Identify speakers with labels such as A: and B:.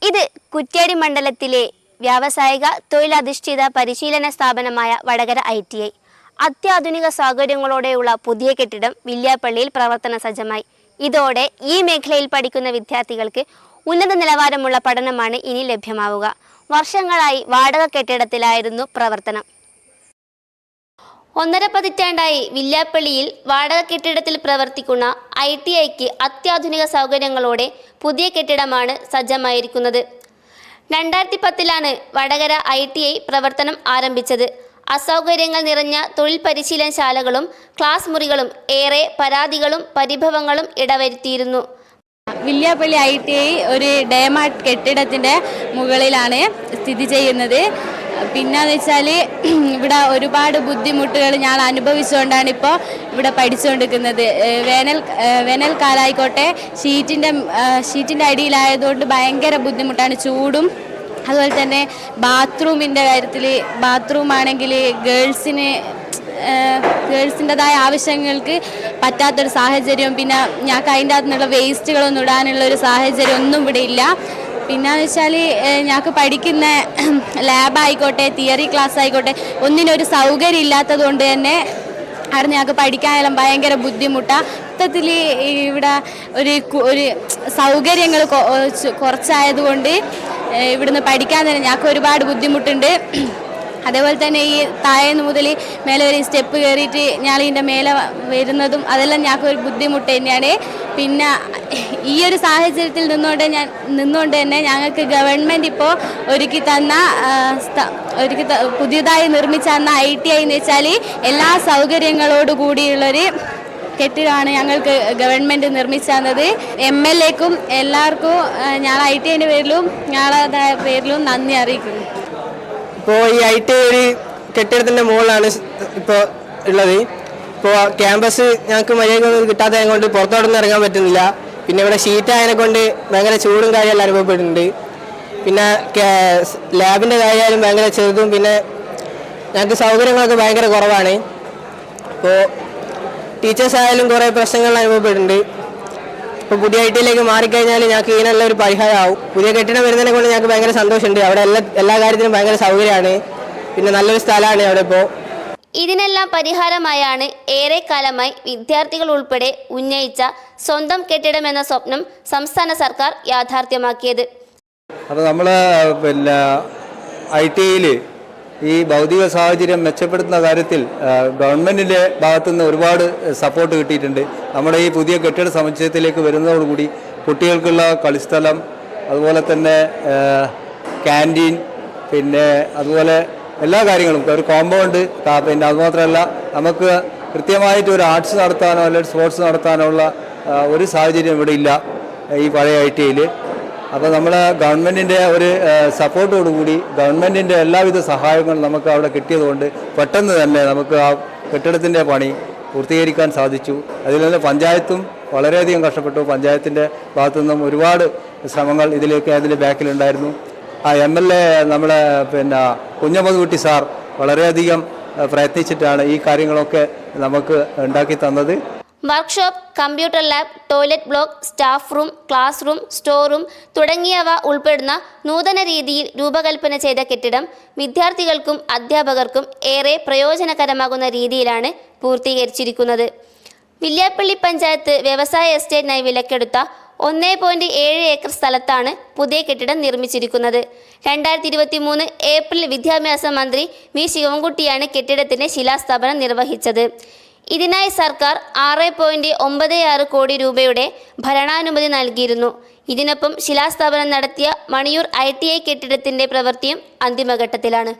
A: ഇത് കുറ്റ്യാടി മണ്ഡലത്തിലെ വ്യാവസായിക തൊഴിലധിഷ്ഠിത പരിശീലന സ്ഥാപനമായ വടകര ITI. അത്യാധുനിക സൗകര്യങ്ങളോടെയുള്ള പുതിയ കെട്ടിടം വില്യാപ്പള്ളിയിൽ പ്രവർത്തന സജ്ജമായി. ഇതോടെ ഈ മേഖലയിൽ പഠിക്കുന്ന വിദ്യാർത്ഥികൾക്ക് ഉന്നത നിലവാരമുള്ള പഠനമാണ് ഇനി ലഭ്യമാവുക. വർഷങ്ങളായി വാടക കെട്ടിടത്തിലായിരുന്നു പ്രവർത്തനം. 1.5 പതിറ്റാണ്ടായി വില്യാപ്പള്ളിയിൽ വാടക കെട്ടിടത്തിൽ പ്രവർത്തിക്കുന്ന ITIക്ക് അത്യാധുനിക സൗകര്യങ്ങളോടെ പുതിയ കെട്ടിടമാണ് സജ്ജമായിരിക്കുന്നത്. 2010 വടകര ITI പ്രവർത്തനം ആരംഭിച്ചത്. അസൗകര്യങ്ങൾ നിറഞ്ഞ തൊഴിൽ പരിശീലനശാലകളും ക്ലാസ് മുറികളും ഏറെ പരാതികളും പരിഭവങ്ങളും ഇടവരുത്തിയിരുന്നു.
B: വില്യാപ്പള്ളി ITI ഒരു ഡേമാർട്ട് കെട്ടിടത്തിൻ്റെ മുകളിലാണ് സ്ഥിതി ചെയ്യുന്നത്. പിന്നെന്ന് വെച്ചാൽ ഇവിടെ ഒരുപാട് ബുദ്ധിമുട്ടുകൾ ഞാൻ അനുഭവിച്ചുകൊണ്ടാണ് ഇപ്പോൾ ഇവിടെ പഠിച്ചുകൊണ്ടിരിക്കുന്നത്. വേനൽക്കാലമായിക്കോട്ടെ ഷീറ്റിൻ്റെ അടിയിലായതുകൊണ്ട് ഭയങ്കര ബുദ്ധിമുട്ടാണ്. ചൂടും അതുപോലെ തന്നെ ബാത്റൂമിൻ്റെ കാര്യത്തിൽ ബാത്റൂമാണെങ്കിൽ ഗേൾസിൻ്റെതായ ആവശ്യങ്ങൾക്ക് പറ്റാത്തൊരു സാഹചര്യവും പിന്നെ ഞങ്ങൾക്ക് അതിൻ്റെ അകത്തുനിന്നുള്ള വേസ്റ്റുകളൊന്നും ഇടാനുള്ള ഒരു സാഹചര്യം ഒന്നും ഇവിടെ ഇല്ല. പിന്നെന്ന് വെച്ചാൽ ഞങ്ങൾക്ക് പഠിക്കുന്ന ലാബായിക്കോട്ടെ തിയറി ക്ലാസ് ആയിക്കോട്ടെ ഒന്നിനൊരു സൗകര്യം ഇല്ലാത്തത് കൊണ്ട് തന്നെ അവിടെ ഞങ്ങൾക്ക് പഠിക്കാനെല്ലാം ഭയങ്കര ബുദ്ധിമുട്ടാണ്. മൊത്തത്തിൽ ഇവിടെ ഒരു സൗകര്യങ്ങൾ കുറച്ചായതുകൊണ്ട് ഇവിടുന്ന് പഠിക്കാൻ തന്നെ ഞങ്ങൾക്ക് ഒരുപാട് ബുദ്ധിമുട്ടുണ്ട്. അതേപോലെ തന്നെ ഈ താഴേന്ന് മുതൽ മേലെ ഒരു സ്റ്റെപ്പ് കയറിയിട്ട് ഞങ്ങൾ ഇതിൻ്റെ മേലെ വരുന്നതും അതെല്ലാം ഞങ്ങൾക്ക് ഒരു ബുദ്ധിമുട്ട് തന്നെയാണ്. പിന്നെ ഈ ഒരു സാഹചര്യത്തിൽ നിന്നുകൊണ്ട് തന്നെ ഞങ്ങൾക്ക് ഗവൺമെൻറ് ഇപ്പോൾ ഒരുക്കി പുതിയതായി നിർമ്മിച്ച ITI എന്ന് വെച്ചാൽ എല്ലാ സൗകര്യങ്ങളോടു കൂടിയുള്ളൊരു കെട്ടിടമാണ് ഞങ്ങൾക്ക് ഗവൺമെൻറ് നിർമ്മിച്ചു തന്നത്. MLAക്കും എല്ലാവർക്കും ഞങ്ങൾ ITIൻ്റെ പേരിലും ഞങ്ങളുടെ പേരിലും നന്ദി അറിയിക്കുന്നു.
C: ഇപ്പോൾ ഈ ITI ഒരു കെട്ടിടത്തിൻ്റെ മുകളിലാണ് ഇപ്പോൾ ഉള്ളത്. ഇപ്പോൾ ക്യാമ്പസ് ഞങ്ങൾക്ക് മര്യാദയൊന്നും കിട്ടാത്തതിനെ കൊണ്ട് പുറത്തോട്ടൊന്നും ഇറങ്ങാൻ പറ്റുന്നില്ല. പിന്നെ ഇവിടെ ഷീറ്റായതിനെ കൊണ്ട് ഭയങ്കര ചൂടും കാര്യമെല്ലാം അനുഭവപ്പെടുന്നുണ്ട്. പിന്നെ ലാബിൻ്റെ കാര്യമായാലും ഭയങ്കര ചെറുതും പിന്നെ ഞങ്ങൾക്ക് സൗകര്യങ്ങളൊക്കെ ഭയങ്കര കുറവാണ്. ഇപ്പോൾ ടീച്ചേഴ്സ് ആയാലും കുറേ പ്രശ്നങ്ങൾ അനുഭവപ്പെടുന്നുണ്ട്. ഇപ്പോൾ പുതിയ ITIയിലേക്ക് മാറിക്കഴിഞ്ഞാൽ ഞങ്ങൾക്ക് ഇതിനുള്ള ഒരു പരിഹാരമാവും. പുതിയ കെട്ടിടം വരുന്നതിനെ കൊണ്ട് ഞങ്ങൾക്ക് ഭയങ്കര സന്തോഷമുണ്ട്. അവിടെ എല്ലാ കാര്യത്തിനും ഭയങ്കര സൗകര്യമാണ്. പിന്നെ നല്ലൊരു സ്ഥലമാണ് അവിടെ. ഇപ്പോൾ
A: ഇതിനെല്ലാം പരിഹാരമായാണ് ഏറെക്കാലമായി വിദ്യാർത്ഥികൾ ഉൾപ്പെടെ ഉന്നയിച്ച സ്വന്തം കെട്ടിടമെന്ന സ്വപ്നം സംസ്ഥാന സർക്കാർ യാഥാർത്ഥ്യമാക്കിയത്.
D: അപ്പോൾ നമ്മൾ പിന്നെ ITIയിൽ ഈ ഭൗതിക സാഹചര്യം മെച്ചപ്പെടുത്തുന്ന കാര്യത്തിൽ ഗവൺമെൻറ്റിൻ്റെ ഭാഗത്തുനിന്ന് ഒരുപാട് സപ്പോർട്ട് കിട്ടിയിട്ടുണ്ട്. നമ്മുടെ ഈ പുതിയ കെട്ടിട സമുച്ചയത്തിലേക്ക് വരുന്നതോടുകൂടി കുട്ടികൾക്കുള്ള കളിസ്ഥലം, അതുപോലെ തന്നെ ക്യാൻറ്റീൻ, പിന്നെ അതുപോലെ എല്ലാ കാര്യങ്ങളും ഒരു കോമ്പൗണ്ട്, പിന്നെ അതുമാത്രമല്ല നമുക്ക് കൃത്യമായിട്ട് ഒരു ആർട്സ് നടത്താനോ അല്ലെങ്കിൽ സ്പോർട്സ് നടത്താനോ ഉള്ള ഒരു സാഹചര്യം ഇവിടെ ഇല്ല ഈ പഴയ ITIയിൽ. അപ്പോൾ നമ്മൾ ഗവൺമെൻറ്റിൻ്റെ ഒരു സപ്പോർട്ടോടുകൂടി ഗവൺമെൻറ്റിൻ്റെ എല്ലാവിധ സഹായങ്ങളും നമുക്ക് അവിടെ കിട്ടിയതുകൊണ്ട് പെട്ടെന്ന് തന്നെ നമുക്ക് ആ കെട്ടിടത്തിൻ്റെ പണി പൂർത്തീകരിക്കാൻ സാധിച്ചു. അതിൽ നിന്ന് പഞ്ചായത്തും വളരെയധികം കഷ്ടപ്പെട്ടു. പഞ്ചായത്തിൻ്റെ ഭാഗത്തു നിന്നും ഒരുപാട് ശ്രമങ്ങൾ അതിൻ്റെ ബാക്കിലുണ്ടായിരുന്നു. ആ MLA നമ്മളെ പിന്നെ കുഞ്ഞമ്മദ് സാർ വളരെയധികം പ്രയത്നിച്ചിട്ടാണ് ഈ കാര്യങ്ങളൊക്കെ നമുക്ക് ഉണ്ടാക്കി തന്നത്.
A: Workshop, computer lab, toilet block, staff room, class room, store room തുടങ്ങിയവ ഉൾപ്പെടുന്ന നൂതന രീതിയിൽ രൂപകൽപ്പന ചെയ്ത കെട്ടിടം വിദ്യാർത്ഥികൾക്കും അധ്യാപകർക്കും ഏറെ പ്രയോജനകരമാകുന്ന രീതിയിലാണ് പൂർത്തീകരിച്ചിരിക്കുന്നത്. വില്യാപ്പള്ളി പഞ്ചായത്ത് വ്യവസായ എസ്റ്റേറ്റിനായി വിലക്കെടുത്ത 1.7 ഏക്കർ സ്ഥലത്താണ് പുതിയ കെട്ടിടം നിർമ്മിച്ചിരിക്കുന്നത്. 2023 ഏപ്രിൽ വിദ്യാഭ്യാസ മന്ത്രി V. ശിവൻകുട്ടിയാണ് കെട്ടിടത്തിന്റെ ശിലാസ്ഥാപനം നിർവഹിച്ചത്. ഇതിനായി സർക്കാർ 6.96 കോടി രൂപയുടെ ഭരണാനുമതി നൽകിയിരുന്നു. ഇതിനൊപ്പം ശിലാസ്ഥാപനം നടത്തിയ മണിയൂർ ITI കെട്ടിടത്തിന്റെ പ്രവൃത്തിയും അന്തിമഘട്ടത്തിലാണ്.